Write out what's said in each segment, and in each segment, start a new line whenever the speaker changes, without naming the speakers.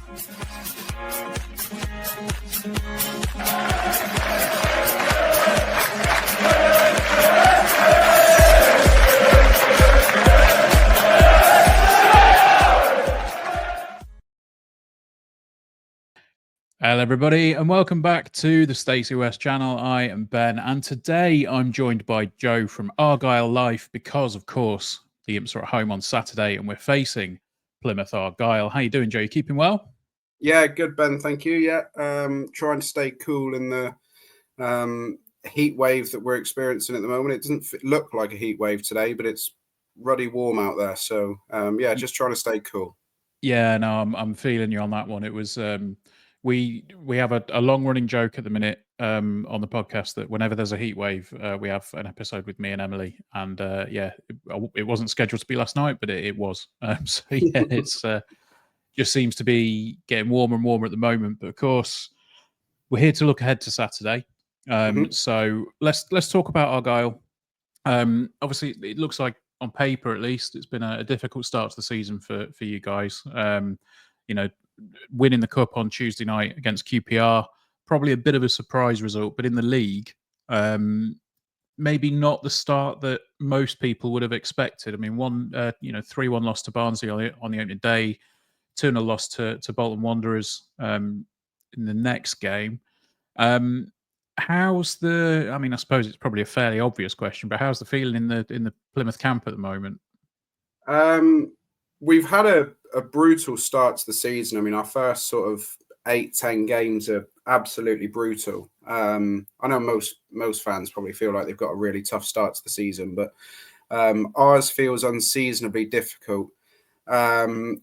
Hello everybody and welcome back to the Stacey West channel. I am Ben and today I'm joined by Joe from Argyle Life because of course the Imps are at home on Saturday and we're facing Plymouth Argyle. How you doing, Joe? You keeping well?
Yeah, good, Ben. Thank you. Yeah, trying to stay cool in the heat wave that we're experiencing at the moment. It doesn't look like a heat wave today, but it's ruddy warm out there. So yeah, just trying to stay cool.
Yeah, no, I'm feeling you on that one. It was we have a long running joke at the minute on the podcast that whenever there's a heat wave, we have an episode with me and Emily, and yeah, it wasn't scheduled to be last night, but it was. So yeah, it's just seems to be getting warmer and warmer at the moment. But of course, we're here to look ahead to Saturday. So let's talk about Argyle. Obviously, it looks like on paper, at least, it's been a difficult start to the season for you guys. You know, winning the cup on Tuesday night against QPR, probably a bit of a surprise result, but in the league, maybe not the start that most people would have expected. I mean, 3-1 loss to Barnsley on the opening day, 2-0 loss to Bolton Wanderers in the next game. How's the? I mean, I suppose it's probably a fairly obvious question, but how's the feeling in the Plymouth camp at the moment?
We've had a brutal start to the season. I mean, our first sort of 8-10 games are absolutely brutal. I know most fans probably feel like they've got a really tough start to the season, but ours feels unseasonably difficult. And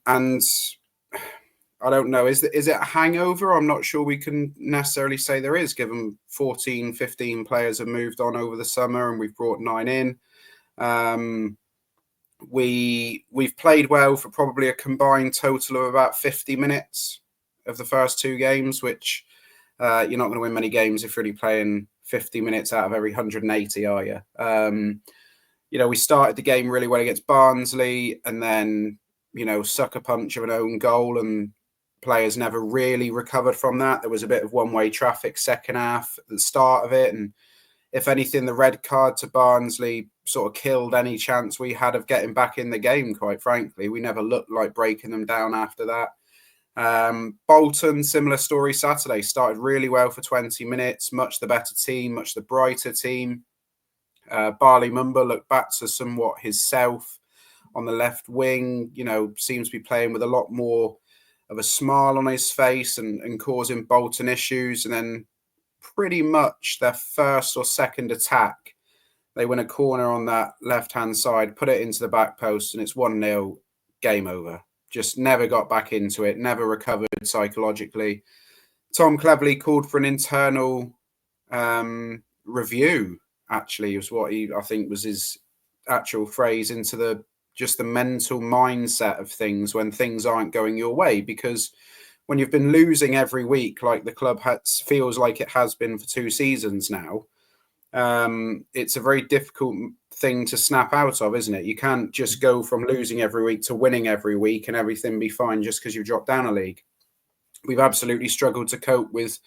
I don't know, is it a hangover? I'm not sure we can necessarily say there is, given 14, 15 players have moved on over the summer and we've brought 9 in. We've played well for probably a combined total of about 50 minutes of the first 2 games, which you're not going to win many games if you're only playing 50 minutes out of every 180, are you? You know, we started the game really well against Barnsley and then, you know, sucker punch of an own goal and players never really recovered from that. There was a bit of one-way traffic second half at the start of it. And if anything, the red card to Barnsley sort of killed any chance we had of getting back in the game, quite frankly. We never looked like breaking them down after that. Bolton, similar story Saturday, started really well for 20 minutes, much the better team, much the brighter team. Barley Mumba looked back to somewhat his self on the left wing, you know, seems to be playing with a lot more of a smile on his face and causing Bolton issues. And then pretty much their first or second attack, they win a corner on that left-hand side, put it into the back post, and it's 1-0, game over. Just never got back into it, never recovered psychologically. Tom Cleverley called for an internal review, actually, was what I think was his actual phrase, into the mental mindset of things when things aren't going your way. Because when you've been losing every week, like the club feels like it has been for 2 seasons now, it's a very difficult thing to snap out of, isn't it? You can't just go from losing every week to winning every week and everything be fine just because you dropped down a league. We've absolutely struggled to cope with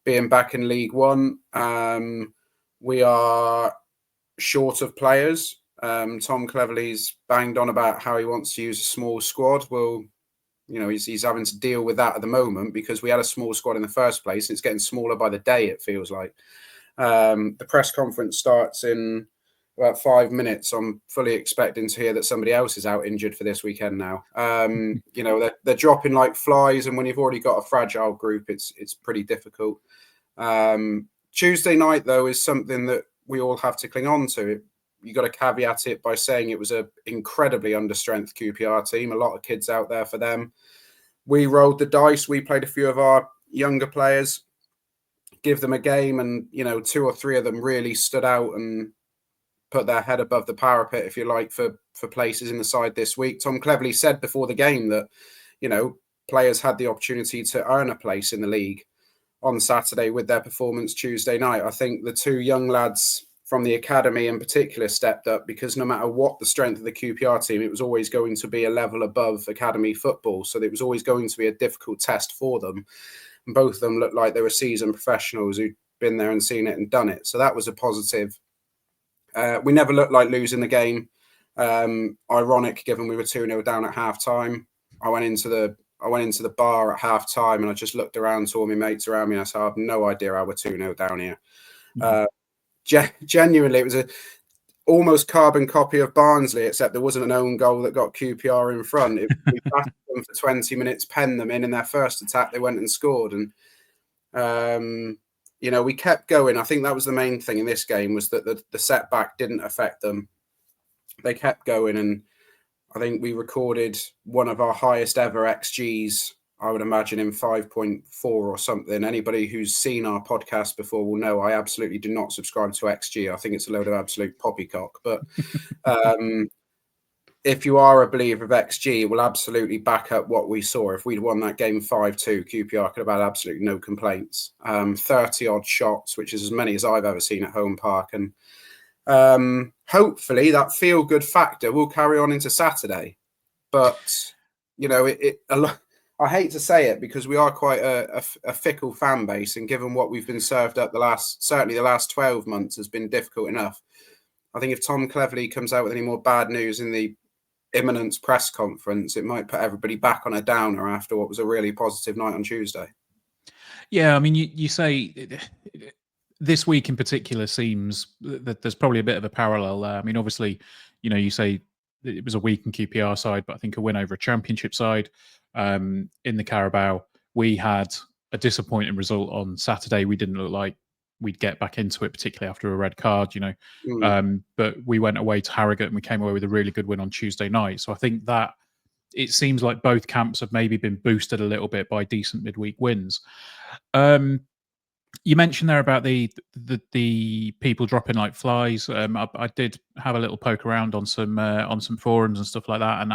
being back in League One. We are short of players. Tom Cleverley's banged on about how he wants to use a small squad. Well, you know, he's having to deal with that at the moment because we had a small squad in the first place. And it's getting smaller by the day, it feels like. The press conference starts in about 5 minutes. I'm fully expecting to hear that somebody else is out injured for this weekend now. You know, they're dropping like flies, and when you've already got a fragile group, it's pretty difficult. Tuesday night, though, is something that we all have to cling on to. You got to caveat it by saying it was an incredibly understrength QPR team. A lot of kids out there for them. We rolled the dice. We played a few of our younger players, give them a game, and, you know, 2 or 3 of them really stood out and put their head above the parapet, if you like, for places in the side this week. Tom Cleverley said before the game that, you know, players had the opportunity to earn a place in the league on Saturday with their performance Tuesday night. I think the 2 young lads from the academy in particular stepped up, because no matter what the strength of the QPR team, it was always going to be a level above academy football. So it was always going to be a difficult test for them. And both of them looked like they were seasoned professionals who'd been there and seen it and done it. So that was a positive. We never looked like losing the game. Ironic, given we were 2-0 down at half time. I went into the bar at half time and I just looked around to all my mates around me and I said, I have no idea how we're 2-0 down here. Genuinely, it was a almost carbon copy of Barnsley, except there wasn't an own goal that got QPR in front. We battered them for 20 minutes, penned them in their first attack, they went and scored. And, we kept going. I think that was the main thing in this game, was that the setback didn't affect them. They kept going, and I think we recorded one of our highest ever XGs, I would imagine, in 5.4 or something. Anybody who's seen our podcast before will know I absolutely do not subscribe to XG. I think it's a load of absolute poppycock. But if you are a believer of XG, it will absolutely back up what we saw. If we'd won that game 5-2, QPR could have had absolutely no complaints. 30-odd shots, which is as many as I've ever seen at home park. And hopefully that feel-good factor will carry on into Saturday. But, I hate to say it, because we are quite a fickle fan base, and given what we've been served up certainly the last 12 months has been difficult enough. I think if Tom Cleverley comes out with any more bad news in the imminent press conference, it might put everybody back on a downer after what was a really positive night on Tuesday.
Yeah, I mean, you say this week in particular seems that there's probably a bit of a parallel there. I mean, obviously, you say it was a weak in QPR side, but I think a win over a championship side. In the Carabao, we had a disappointing result on Saturday. We didn't look like we'd get back into it, particularly after a red card, but we went away to Harrogate and we came away with a really good win on Tuesday night. So I think that it seems like both camps have maybe been boosted a little bit by decent midweek wins. You mentioned there about the people dropping like flies. I did have a little poke around on some forums and stuff like that, and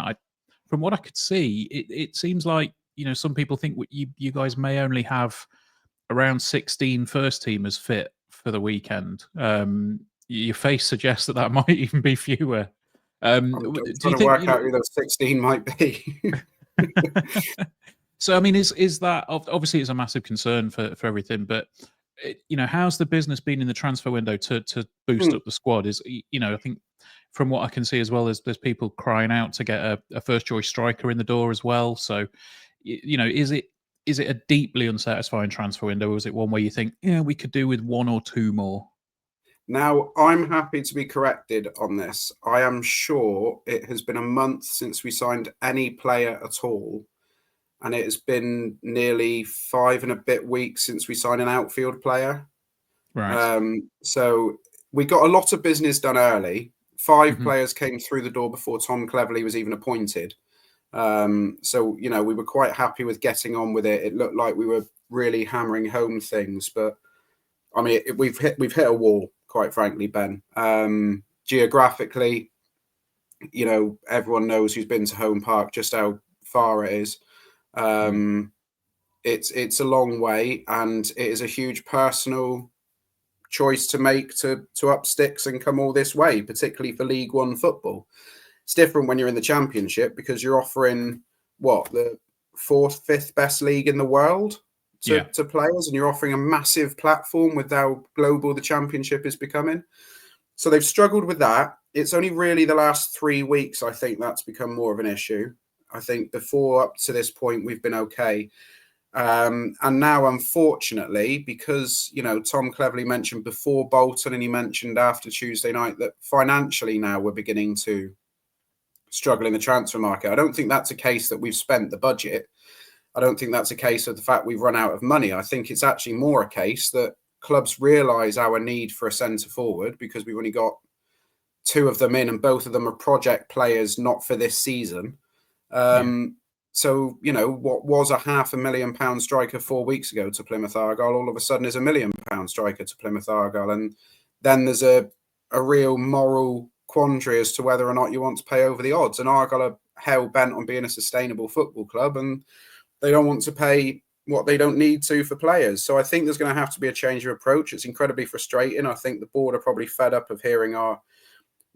from what I could see, it seems like some people think you guys may only have around 16 first teamers fit for the weekend. Your face suggests that might even be fewer.
I'm trying to work out who those 16 might be.
So I mean, is that obviously it's a massive concern for everything, but how's the business been in the transfer window to boost up the squad? I think from what I can see as well, there's people crying out to get a first choice striker in the door as well. So is it a deeply unsatisfying transfer window, or is it one where you think, we could do with one or two more?
Now, I'm happy to be corrected on this. I am sure it has been a month since we signed any player at all. And it has been nearly 5 and a bit weeks since we signed an outfield player.
Right.
So we got a lot of business done early. 5 players came through the door before Tom Cleverley was even appointed. So, we were quite happy with getting on with it. It looked like we were really hammering home things. But, I mean, we've hit a wall, quite frankly, Ben. Geographically, everyone knows who's been to Home Park just how far it is. It's a long way, and it is a huge personal choice to make to up sticks and come all this way, particularly for League One football. It's different when you're in the Championship, because you're offering the 4th, 5th best league in the world to players, and you're offering a massive platform with how global the Championship is becoming. So they've struggled with that. It's only really the last 3 weeks, I think, that's become more of an issue. I think before, up to this point, we've been okay. And now, unfortunately, because, Tom Cleverley mentioned before Bolton and he mentioned after Tuesday night that financially now we're beginning to struggle in the transfer market. I don't think that's a case that we've spent the budget. I don't think that's a case of the fact we've run out of money. I think it's actually more a case that clubs realise our need for a centre forward, because we've only got 2 of them in, and both of them are project players, not for this season. So, what was a £500,000 striker 4 weeks ago to Plymouth Argyle, all of a sudden is £1 million striker to Plymouth Argyle. And then there's a real moral quandary as to whether or not you want to pay over the odds. And Argyle are hell bent on being a sustainable football club, and they don't want to pay what they don't need to for players. So I think there's going to have to be a change of approach. It's incredibly frustrating. I think the board are probably fed up of hearing our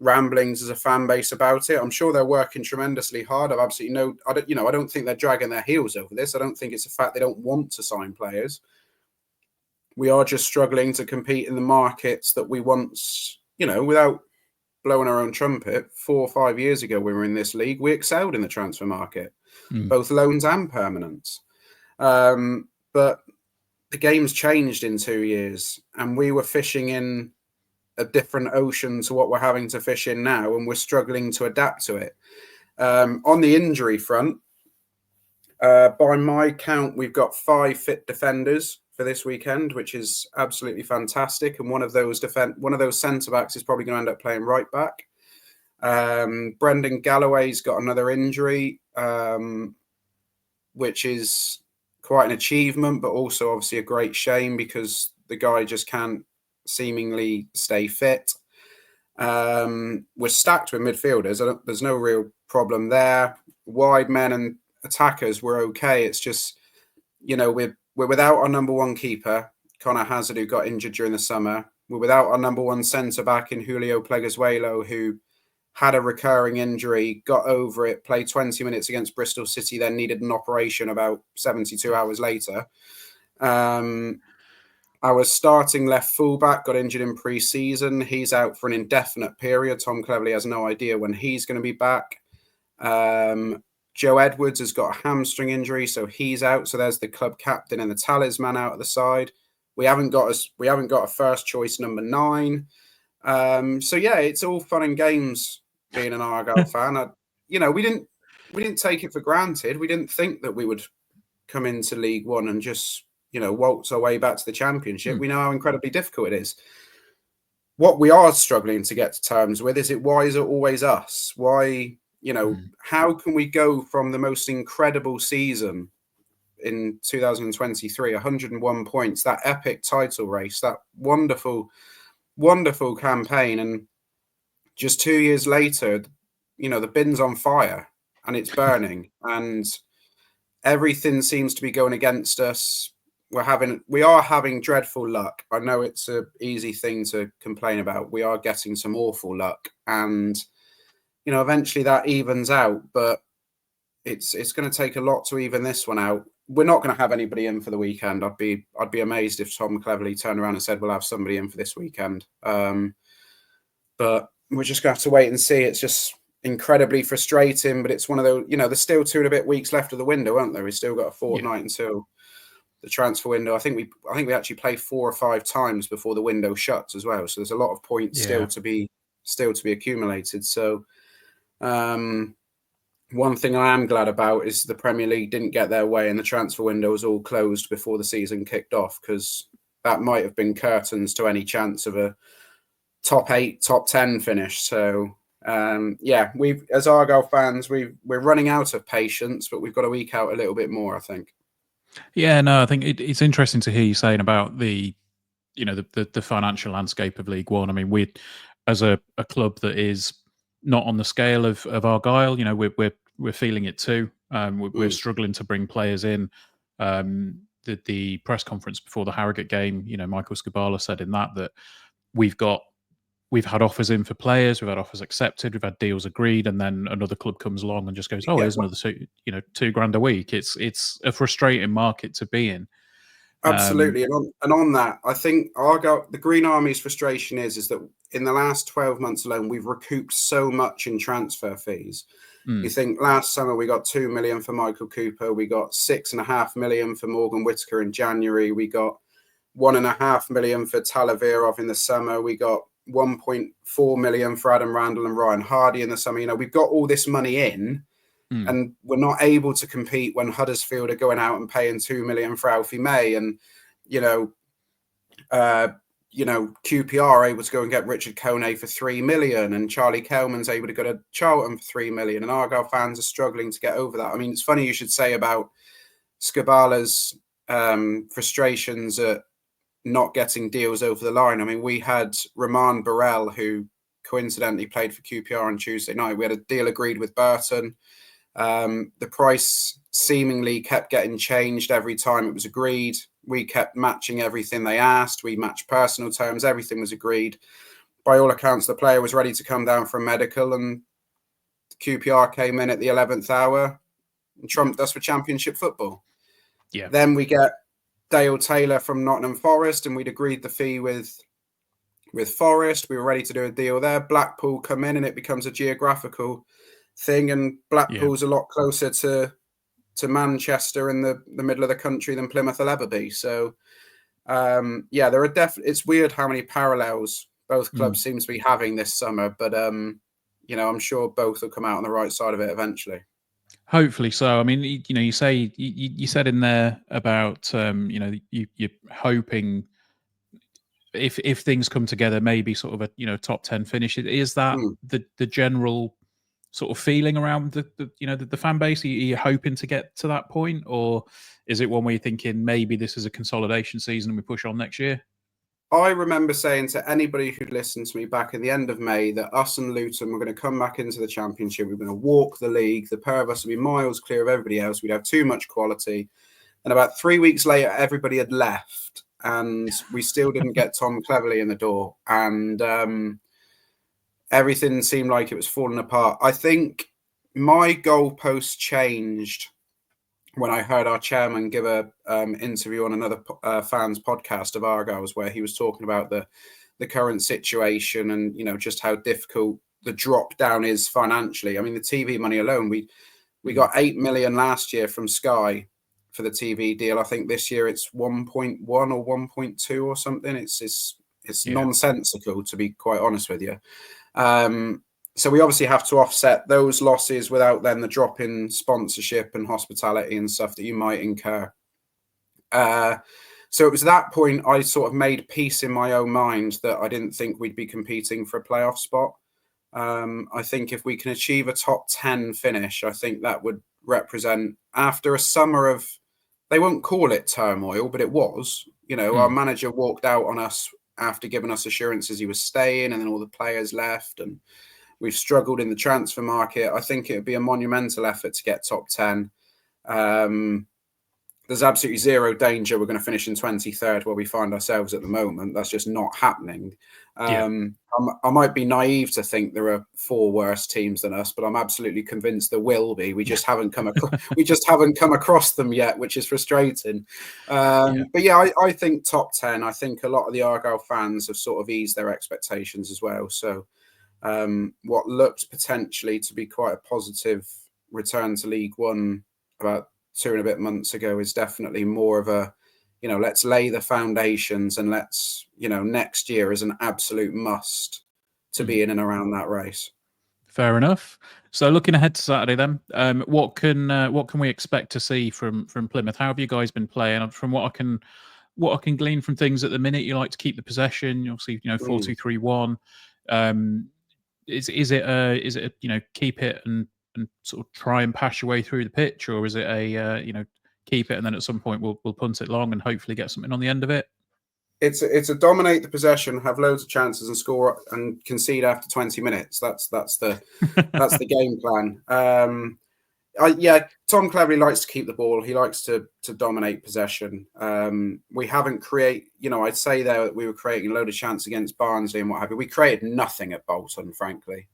ramblings as a fan base about it. I'm sure they're working tremendously hard. I've absolutely I don't think they're dragging their heels over this. I don't think it's a fact they don't want to sign players. We are just struggling to compete in the markets that we once, without blowing our own trumpet, 4 or 5 years ago, we were in this league. We excelled in the transfer market, both loans and permanents. But the game's changed in 2 years, and we were fishing in a different ocean to what we're having to fish in now, and we're struggling to adapt to it. On the injury front, by my count, we've got 5 fit defenders for this weekend, which is absolutely fantastic. And one of those centre backs is probably going to end up playing right back. Brendan Galloway's got another injury, which is quite an achievement, but also obviously a great shame because the guy just can't seemingly stay fit. We're stacked with midfielders. There's no real problem there. Wide men and attackers were okay. It's just, we're without our number one keeper, Connor Hazard, who got injured during the summer. We're without our number one centre-back in Julio Pleguezuelo, who had a recurring injury, got over it, played 20 minutes against Bristol City, then needed an operation about 72 hours later. Our starting left fullback got injured in pre-season. He's out for an indefinite period. Tom Cleverley has no idea when he's going to be back. Joe Edwards has got a hamstring injury, so he's out. So there's the club captain and the talisman out at the side. We haven't got a first choice number 9. So yeah, it's all fun and games being an Argyle fan. We didn't take it for granted. We didn't think that we would come into League One and just waltz our way back to the Championship. We know how incredibly difficult it is. What we are struggling to get to terms with is why is it always us? Why? How can we go from the most incredible season in 2023, 101 points, that epic title race, that wonderful, wonderful campaign, and just 2 years later, the bin's on fire and it's burning and everything seems to be going against us. We are having dreadful luck. I know it's an easy thing to complain about. We are getting some awful luck, and eventually that evens out, but it's going to take a lot to even this one out. We're not going to have anybody in for the weekend. I'd be amazed if Tom Cleverley turned around and said we'll have somebody in for this weekend. But we're just going to have to wait and see. It's just incredibly frustrating, but it's one of those, there's still 2 and a bit weeks left of the window, aren't there? We've still got a fortnight until the transfer window. I think we actually play 4 or 5 times before the window shuts as well. So there's a lot of points still to be accumulated. So one thing I am glad about is the Premier League didn't get their way and the transfer window was all closed before the season kicked off, because that might have been curtains to any chance of a top 8, top 10 finish. So we've, as Argyle fans, we're running out of patience, but we've got to eke out a little bit more, I think.
Yeah, no, I think it's interesting to hear you saying about the financial landscape of League One. I mean, we, as a club that is not on the scale of Argyle, we're feeling it too. We're struggling to bring players in. The press conference before the Harrogate game, Michael Skubala said in that we've had offers in for players, we've had offers accepted, we've had deals agreed, and then another club comes along and just goes, "Oh, here's another $2,000 a week." It's a frustrating market to be in.
Absolutely, and on that, I think the Green Army's frustration is that in the last 12 months alone, we've recouped so much in transfer fees. You think last summer we got 2 million for Michael Cooper, we got 6.5 million for Morgan Whittaker in January, we got 1.5 million for Talavirov in the summer, we got 1.4 million for Adam Randall and Ryan Hardy in the summer. We've got all this money in, and we're not able to compete when Huddersfield are going out and paying 2 million for Alfie May, and QPR are able to go and get Richard Kone for 3 million, and Charlie Kelman's able to go to Charlton for 3 million, and Argyle fans are struggling to get over that. I mean, it's funny you should say about Skubala's frustrations at not getting deals over the line. I mean, we had Roman Burrell, who coincidentally played for QPR on Tuesday night. We had a deal agreed with Burton. The price seemingly kept getting changed every time it was agreed. We kept matching everything they asked. We matched personal terms. Everything was agreed. By all accounts, the player was ready to come down for a medical, and QPR came in at the 11th hour and trumped us for Championship football.
Yeah.
Then we get Dale Taylor from Nottingham Forest, and we'd agreed the fee with Forest. We were ready to do a deal there. Blackpool come in, and it becomes a geographical thing, and Blackpool's a lot closer to Manchester in the middle of the country than Plymouth will ever be. So there are definitely, it's weird how many parallels both clubs seem to be having this summer, but I'm sure both will come out on the right side of it eventually.
Hopefully so. I mean, you say you said in there about you're hoping if things come together, maybe sort of a top 10 finish. Is that the general sort of feeling around the fan base? Are you hoping to get to that point, or is it one where you're thinking maybe this is a consolidation season and we push on next year?
I remember saying to anybody who'd listened to me back in the end of May that us and Luton were going to come back into the Championship. We're going to walk the league. The pair of us would be miles clear of everybody else. We'd have too much quality. And about 3 weeks later, everybody had left, and we still didn't get Tom Cleverley in the door. And everything seemed like it was falling apart. I think my goalpost changed when I heard our chairman give a interview on another fans podcast of Argyle's, where he was talking about the current situation and just how difficult the drop down is financially. I mean, the TV money alone, we got 8 million last year from Sky for the TV deal. I think this year it's 1.1 or 1.2 or something. It's nonsensical, to be quite honest with you. So we obviously have to offset those losses without then the drop in sponsorship and hospitality and stuff that you might incur. So it was that point I sort of made peace in my own mind that I didn't think we'd be competing for a playoff spot. I think if we can achieve a top 10 finish, I think that would represent, after a summer of, they won't call it turmoil, but it was, our manager walked out on us after giving us assurances he was staying, and then all the players left, and we've struggled in the transfer market. I think it would be a monumental effort to get top 10. There's absolutely zero danger we're going to finish in 23rd where we find ourselves at the moment. That's just not happening. I might be naive to think there are 4 worse teams than us, but I'm absolutely convinced there will be. We just haven't come across them yet, which is frustrating. But yeah, I think top 10. I think a lot of the Argyle fans have sort of eased their expectations as well. So what looked potentially to be quite a positive return to League One about 2 and a bit months ago is definitely more of a, let's lay the foundations, and let's, next year is an absolute must to be in and around that race.
Fair enough. So looking ahead to Saturday then, what can we expect to see from Plymouth? How have you guys been playing? From what I can glean from things at the minute, you like to keep the possession, obviously, 4-2-3-1. Is it keep it and sort of try and pass your way through the pitch, or is it a keep it and then at some point we'll punt it long and hopefully get something on the end of it?
It's a dominate the possession, have loads of chances and score and concede after 20 minutes. That's the game plan. Tom Cleverley likes to keep the ball. He likes to dominate possession. We haven't I'd say there that we were creating a load of chance against Barnsley and what have you. We created nothing at Bolton, frankly.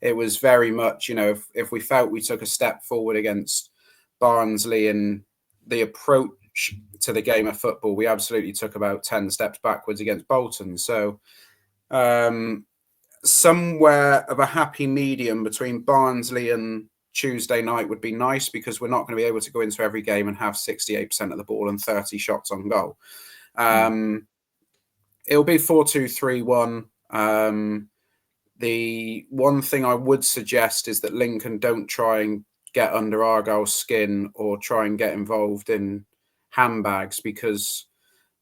It was very much, if we felt we took a step forward against Barnsley and the approach to the game of football, we absolutely took about 10 steps backwards against Bolton. So somewhere of a happy medium between Barnsley and Tuesday night would be nice, because we're not going to be able to go into every game and have 68% of the ball and 30 shots on goal. It'll be 4-2-3-1. The one thing I would suggest is that Lincoln don't try and get under Argyle's skin or try and get involved in handbags, because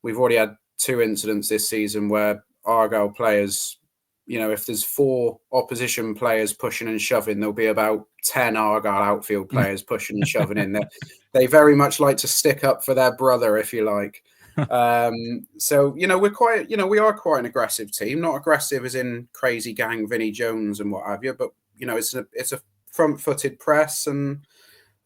we've already had 2 incidents this season where Argyle players, if there's 4 opposition players pushing and shoving, there'll be about 10 Argyle outfield players pushing and shoving in there. They very much like to stick up for their brother, if you like. So, we're quite, we are quite an aggressive team, not aggressive as in crazy gang, Vinnie Jones and what have you, but, it's a front-footed press, and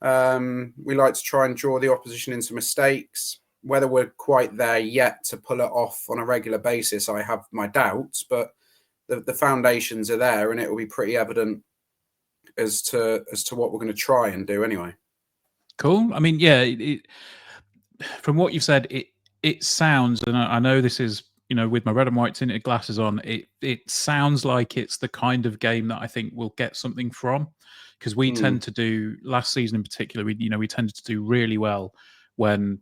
We like to try and draw the opposition into mistakes. Whether we're quite there yet to pull it off on a regular basis, I have my doubts, but the foundations are there, and it will be pretty evident as to what we're going to try and do anyway.
Cool. I mean, yeah, from what you've said, it sounds, and I know this is, with my red and white tinted glasses on, it sounds like it's the kind of game that I think we'll get something from, because we tend to do, last season in particular, we tended to do really well when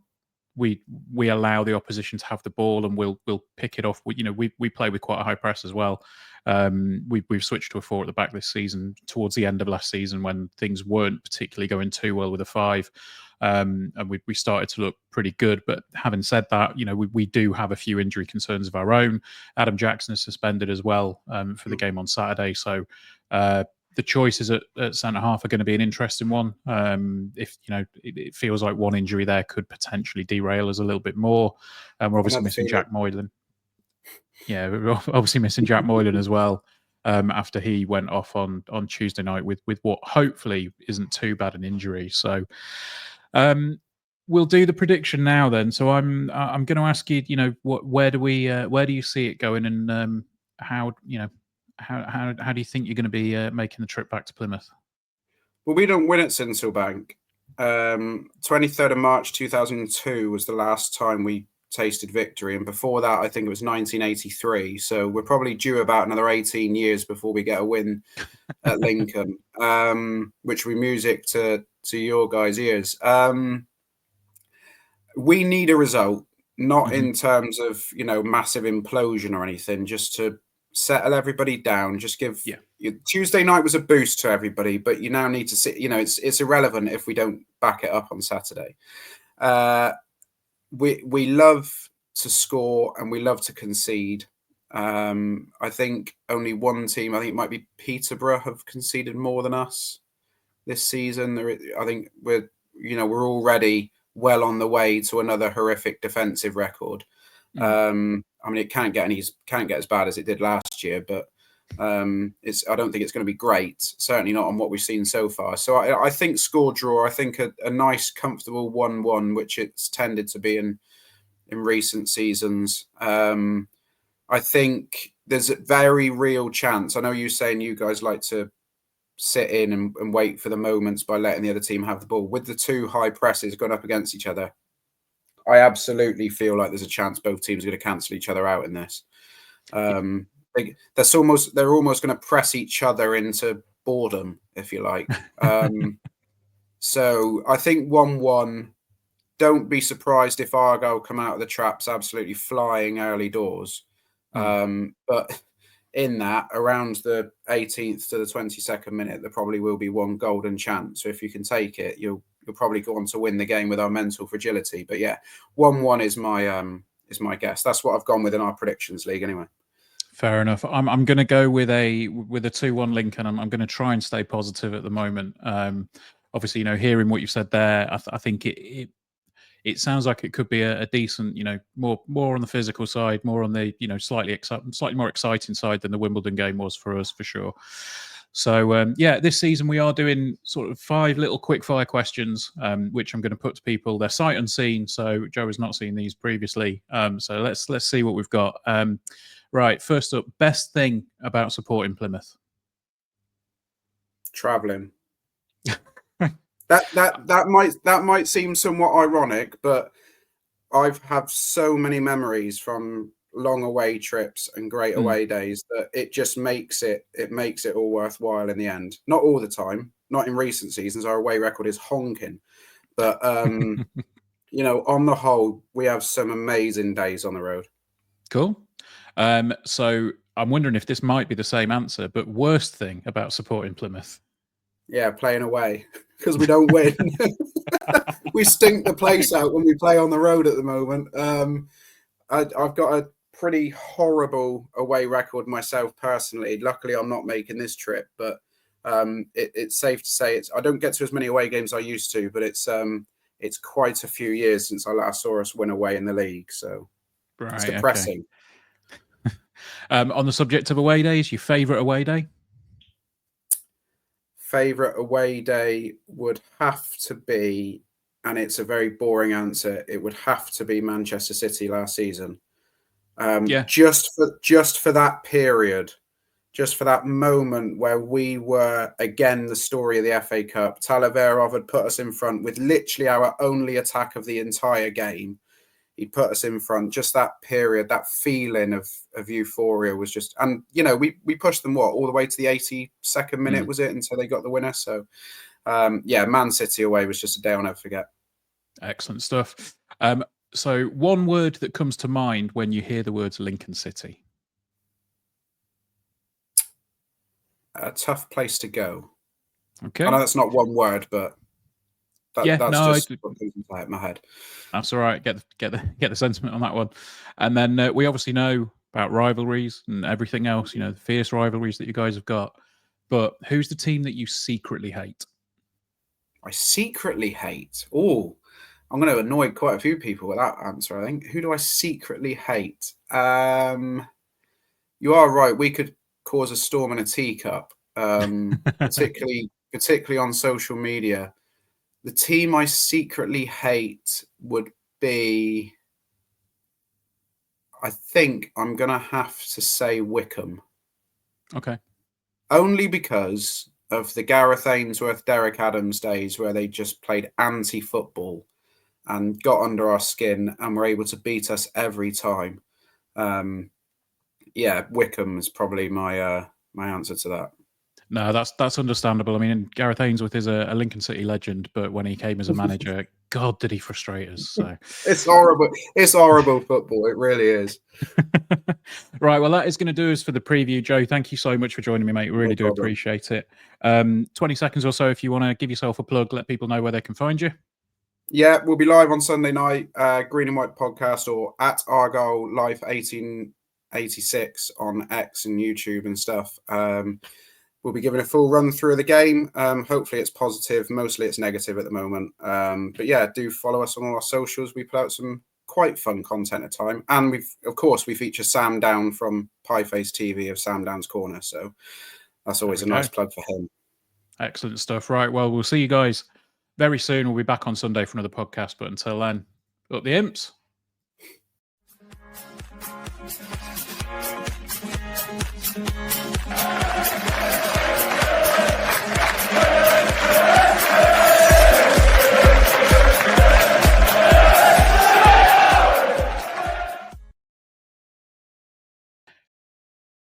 we allow the opposition to have the ball, and we'll pick it off. We play with quite a high press as well. We've switched to a 4 at the back this season towards the end of last season when things weren't particularly going too well with a 5. And we started to look pretty good. But having said that, we do have a few injury concerns of our own. Adam Jackson is suspended as well for the game on Saturday. So the choices at centre half are going to be an interesting one. If it feels like one injury there could potentially derail us a little bit more. We're obviously missing Jack Moylan. Yeah, we're obviously missing Jack Moylan as well. After he went off on Tuesday night with what hopefully isn't too bad an injury. So we'll do the prediction now then. So I'm going to ask you, where do you see it going, and how do you think you're going to be making the trip back to Plymouth?
Well, we don't win at Sincilbank. 23rd of March 2002 was the last time we tasted victory, and before that I think it was 1983, so we're probably due about another 18 years before we get a win at Lincoln, which will be music to your guys' ears. We need a result, not in terms of massive implosion or anything, just to settle everybody down. Just give Tuesday night was a boost to everybody, but you now need to sit. It's irrelevant if we don't back it up on Saturday. We love to score and we love to concede. I think only one team, I think it might be Peterborough, have conceded more than us this season. I think we're already well on the way to another horrific defensive record. I mean, it can't get as bad as it did last year, but I don't think it's going to be great. Certainly not on what we've seen so far. So I think score draw. I think a nice, comfortable 1-1, which it's tended to be in recent seasons. I think there's a very real chance. I know you're saying you guys like to sit in and wait for the moments by letting the other team have the ball. With the two high presses going up against each other, I absolutely feel like there's a chance both teams are going to cancel each other out in this. They're almost going to press each other into boredom, if you like. So I think 1-1. Don't be surprised if Argyle come out of the traps absolutely flying early doors. But in that, around the 18th to the 22nd minute, there probably will be one golden chance. So if you can take it, you'll probably go on to win the game with our mental fragility. But yeah, 1-1 is my guess. That's what I've gone with in our predictions league anyway.
Fair enough. I'm going to go with a 2-1 Lincoln. I'm going to try and stay positive at the moment. Obviously, hearing what you've said there, I think it sounds like it could be a decent, more on the physical side, more on the slightly more exciting side than the Wimbledon game was for us, for sure. So this season we are doing sort of 5 little quickfire questions, which I'm going to put to people. They're sight unseen, so Joe has not seen these previously. So let's see what we've got. Right, first up, best thing about supporting Plymouth?
Traveling. That might seem somewhat ironic, but I've had so many memories from long away trips and great away days that it just makes it all worthwhile in the end. Not all the time, not in recent seasons. Our away record is honking, but on the whole, we have some amazing days on the road.
Cool. So I'm wondering if this might be the same answer, but worst thing about supporting Plymouth?
Yeah, playing away, because we don't win. We stink the place out when we play on the road at the moment. I've got a pretty horrible away record myself personally. Luckily, I'm not making this trip, but it's safe to say I don't get to as many away games I used to, but it's quite a few years since I last saw us win away in the league. So it's depressing.
Okay. On the subject of away days, your favourite away day?
favourite away day would have to be, and it's a very boring answer, it would have to be Manchester City last season. Just for that period, just for that moment where we were, again, the story of the FA Cup. Talaverov had put us in front with literally our only attack of the entire game. He put us in front. Just that period, that feeling of euphoria was just... And, we pushed them, all the way to the 82nd minute, was it, until they got the winner. So, Man City away was just a day I'll never forget.
Excellent stuff. So one word that comes to mind when you hear the words Lincoln City?
A tough place to go.
Okay.
I know that's not one word, but that's just what comes into my head.
That's all right. Get the sentiment on that one. And then we obviously know about rivalries and everything else, the fierce rivalries that you guys have got. But who's the team that you secretly hate?
I secretly hate? Oh, I'm going to annoy quite a few people with that answer, I think. Who do I secretly hate? You are right. We could cause a storm in a teacup, particularly on social media. The team I secretly hate would be, I think I'm going to have to say Wycombe.
Okay.
Only because of the Gareth Ainsworth, Derek Adams days where they just played anti-football and got under our skin and were able to beat us every time. Wycombe is probably my answer to that.
No, that's understandable. I mean, Gareth Ainsworth is a Lincoln City legend, but when he came as a manager, God, did he frustrate us. So
it's horrible. It's horrible football. It really is.
Right. Well, that is going to do us for the preview. Joe, thank you so much for joining me, mate. We really do appreciate it. 20 seconds or so if you want to give yourself a plug, let people know where they can find you. Yeah,
we'll be live on Sunday night, Green and White Podcast, or at Argyle Life 1886 on X and YouTube and stuff. We'll be giving a full run through of the game. Hopefully it's positive. Mostly it's negative at the moment. But yeah, do follow us on all our socials. We put out some quite fun content at time. And we feature Sam Down from Pieface TV of Sam Down's Corner. So that's always a nice plug for him.
Excellent stuff. Right. Well, we'll see you guys very soon. We'll be back on Sunday for another podcast. But until then, up the Imps.